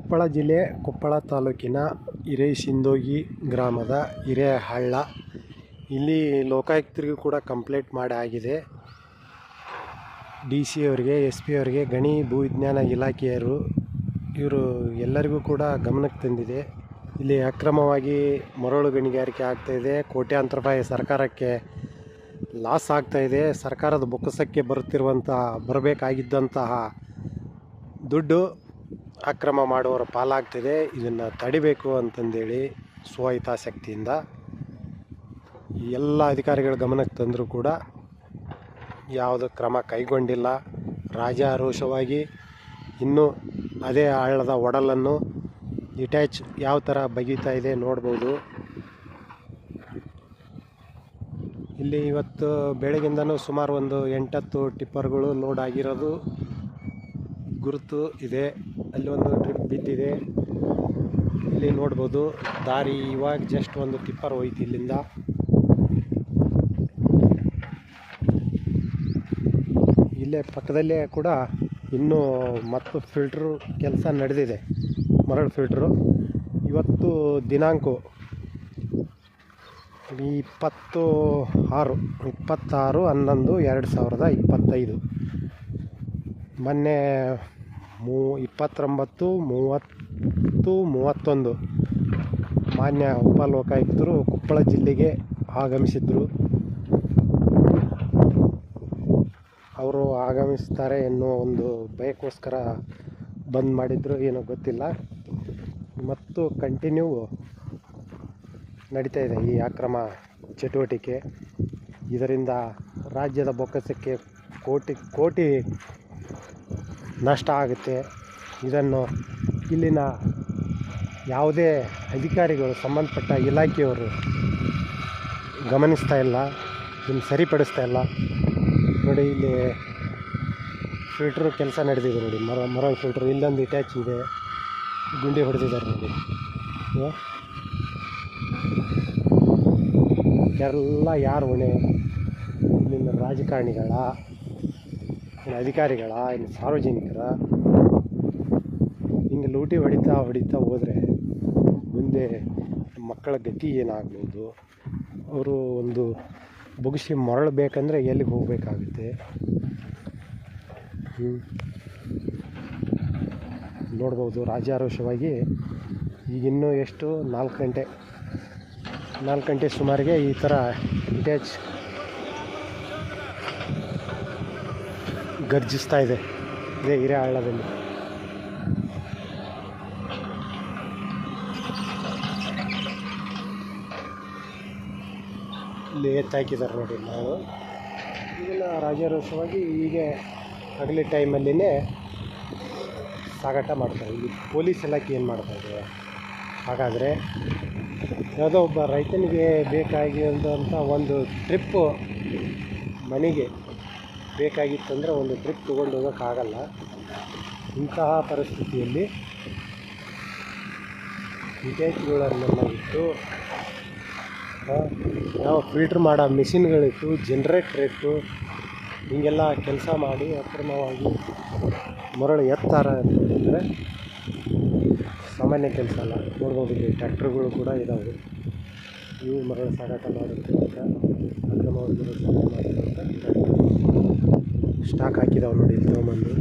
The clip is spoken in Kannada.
ಕೊಪ್ಪಳ ಜಿಲ್ಲೆ ಕೊಪ್ಪಳ ತಾಲೂಕಿನ ಹಿರೇಸಿಂದೋಗಿ ಗ್ರಾಮದ ಹಿರೇಹಳ್ಳ. ಇಲ್ಲಿ ಲೋಕಾಯುಕ್ತರಿಗೂ ಕೂಡ ಕಂಪ್ಲೇಂಟ್ ಮಾಡಿ ಆಗಿದೆ. ಡಿ ಸಿ ಅವರಿಗೆ, ಎಸ್ ಪಿ ಅವರಿಗೆ, ಗಣಿ ಭೂವಿಜ್ಞಾನ ಇಲಾಖೆಯರು ಇವರು ಎಲ್ಲರಿಗೂ ಕೂಡ ಗಮನಕ್ಕೆ ತಂದಿದೆ. ಇಲ್ಲಿ ಅಕ್ರಮವಾಗಿ ಮರಳು ಗಣಿಗಾರಿಕೆ ಆಗ್ತಾಯಿದೆ. ಕೋಟ್ಯಾಂತರ ರೂಪಾಯಿ ಸರ್ಕಾರಕ್ಕೆ ಲಾಸ್ ಆಗ್ತಾಯಿದೆ. ಸರ್ಕಾರದ ಬೊಕ್ಕಸಕ್ಕೆ ಬರಬೇಕಾಗಿದ್ದಂತಹ ದುಡ್ಡು ಅಕ್ರಮ ಮಾಡುವವರ ಪಾಲಾಗ್ತಿದೆ. ಇದನ್ನು ತಡಿಬೇಕು ಅಂತಂದೇಳಿ ಸ್ವಹಿತಾಸಕ್ತಿಯಿಂದ ಎಲ್ಲ ಅಧಿಕಾರಿಗಳ ಗಮನಕ್ಕೆ ತಂದರೂ ಕೂಡ ಯಾವುದೇ ಕ್ರಮ ಕೈಗೊಂಡಿಲ್ಲ. ರಾಜಾರೋಷವಾಗಿ ಇನ್ನೂ ಅದೇ ಹಳ್ಳದ ಒಡಲನ್ನು ಡಿಟ್ಯಾಚ್ ಯಾವ ಥರ ಬಗೀತಾ ಇದೆ ನೋಡ್ಬೋದು. ಇಲ್ಲಿ ಇವತ್ತು ಬೆಳಗಿಂದನೂ ಸುಮಾರು ಒಂದು 8-10 ಟಿಪ್ಪರ್ಗಳು ಲೋಡ್ ಆಗಿರೋದು ಗುರುತು ಇದೆ. ಅಲ್ಲಿ ಒಂದು ಟ್ರಿಪ್ ಬಿದ್ದಿದೆ, ಇಲ್ಲಿ ನೋಡ್ಬೋದು. ದಾರಿ ಇವಾಗ ಜಸ್ಟ್ ಒಂದು ಟಿಪ್ಪರ್ ಹೋಯ್ತು ಇಲ್ಲಿಂದ. ಇಲ್ಲೇ ಪಕ್ಕದಲ್ಲೇ ಕೂಡ ಇನ್ನೂ ಮತ್ತು ಫಿಲ್ಟ್ರು ಕೆಲಸ ನಡೆದಿದೆ, ಮರಳು ಫಿಲ್ಟ್ರು. ಇವತ್ತು ದಿನಾಂಕ 26/11/2025. ಮೊನ್ನೆ 29/30/31 ಮಾನ್ಯ ಉಪಲೋಕಾಯುಕ್ತರು ಕೊಪ್ಪಳ ಜಿಲ್ಲೆಗೆ ಆಗಮಿಸಿದ್ರು. ಅವರು ಆಗಮಿಸ್ತಾರೆ ಎನ್ನುವ ಒಂದು ಭಯಕ್ಕೋಸ್ಕರ ಬಂದ್ ಮಾಡಿದ್ರು, ಏನೋ ಗೊತ್ತಿಲ್ಲ. ಮತ್ತು ಕಂಟಿನ್ಯೂ ನಡೀತಾ ಇದೆ ಈ ಅಕ್ರಮ ಚಟುವಟಿಕೆ. ಇದರಿಂದ ರಾಜ್ಯದ ಬೊಕ್ಕಸಕ್ಕೆ ಕೋಟಿ ನಷ್ಟ ಆಗುತ್ತೆ. ಇದನ್ನು ಇಲ್ಲಿನ ಯಾವುದೇ ಅಧಿಕಾರಿಗಳು, ಸಂಬಂಧಪಟ್ಟ ಇಲಾಖೆಯವರು ಗಮನಿಸ್ತಾ ಇಲ್ಲ, ಇದನ್ನು ಸರಿಪಡಿಸ್ತಾ ಇಲ್ಲ. ನೋಡಿ, ಇಲ್ಲಿ ಫಿಲ್ಟ್ರು ಕೆಲಸ ನಡೆದಿದೆ ನೋಡಿ, ಮರಳು ಫಿಲ್ಟ್ರು. ಇಲ್ಲೊಂದು ಅಟ್ಯಾಚ್ ಇದೆ, ಗುಂಡಿ ಹೊಡೆದಿದ್ದಾರೆ ನೋಡಿ. ಎಲ್ಲ ಯಾರು ಹೊಣೆ? ಇಲ್ಲಿನ ರಾಜಕಾರಣಿಗಳ, ಅಧಿಕಾರಿಗಳ, ಇನ್ನು ಸಾರ್ವಜನಿಕರ? ಹಿಂಗೆ ಲೂಟಿ ಹೊಡಿತಾ ಹೋದರೆ ಮುಂದೆ ಮಕ್ಕಳ ಗತಿ ಏನಾಗ್ಬೋದು? ಅವರು ಒಂದು ಬೊಗಸಿ ಮರಳು ಬೇಕಂದರೆ ಎಲ್ಲಿಗೆ ಹೋಗಬೇಕಾಗುತ್ತೆ? ನೋಡ್ಬೋದು ರಾಜಾರೋಷವಾಗಿ. ಈಗಿನ್ನೂ ಎಷ್ಟು 4 ಗಂಟೆ ಸುಮಾರಿಗೆ ಈ ಥರ ಅಟ್ಯಾಚ್ ಗರ್ಜಿಸ್ತಾ ಇದೆ ಇದೇ ಹಿರೇಹಳ್ಳದಲ್ಲಿ. ಇಲ್ಲಿ ಎತ್ತಾಕಿದ್ದಾರೆ ನೋಡಿ. ನಾವು ಇದನ್ನು ರಾಜಾರೋಷವಾಗಿ ಹೀಗೆ ಹಗಲಿ ಟೈಮಲ್ಲಿನೇ ಸಾಗಾಟ ಮಾಡ್ತಾರೆ. ಇಲ್ಲಿ ಪೊಲೀಸ್ ಇಲಾಖೆ ಏನು ಮಾಡ್ತಾಯಿದೆ? ಹಾಗಾದರೆ ಯಾವುದೋ ಒಬ್ಬ ರೈತನಿಗೆ ಬೇಕಾಗಿರುವಂಥ ಒಂದು ಟ್ರಿಪ್ಪು ಮನೆಗೆ ಬೇಕಾಗಿತ್ತಂದರೆ ಒಂದು ಟ್ರಿಪ್ ತೊಗೊಂಡು ಹೋಗೋಕ್ಕಾಗಲ್ಲ. ಇಂತಹ ಪರಿಸ್ಥಿತಿಯಲ್ಲಿ ವಿಟೇಜ್ಗಳನ್ನೆಲ್ಲ ಇಟ್ಟು, ಯಾವ ಫಿಲ್ಟ್ರ್ ಮಾಡೋ ಮಿಷಿನ್ಗಳಿಟ್ಟು, ಜನ್ರೇಟ್ರ್ ಇಟ್ಟು, ಹೀಗೆಲ್ಲ ಕೆಲಸ ಮಾಡಿ ಅಕ್ರಮವಾಗಿ ಮರಳು ಎತ್ತಾರೆ ಅಂತಂದರೆ ಸಾಮಾನ್ಯ ಕೆಲಸ ಅಲ್ಲ. ನೋಡ್ಬೋದು, ಇಲ್ಲಿ ಟ್ರ್ಯಾಕ್ಟರ್ಗಳು ಕೂಡ ಇದ್ದಾವೆ. ಇವು ಮರಳು ಸಾಗಾಟ ಮಾಡುತ್ತಿರುವಂಥ, ಅಕ್ರಮವಾಗಿ ಮರಳು ಸಾಗಾಟ ಮಾಡುತ್ತಿರುವಂಥ ಸ್ಟಾಕ್ ಹಾಕಿದ್ದಾವೆ ನೋಡಿ ಇಲ್ಲಿ ತೊಗೊಂಬಂದು.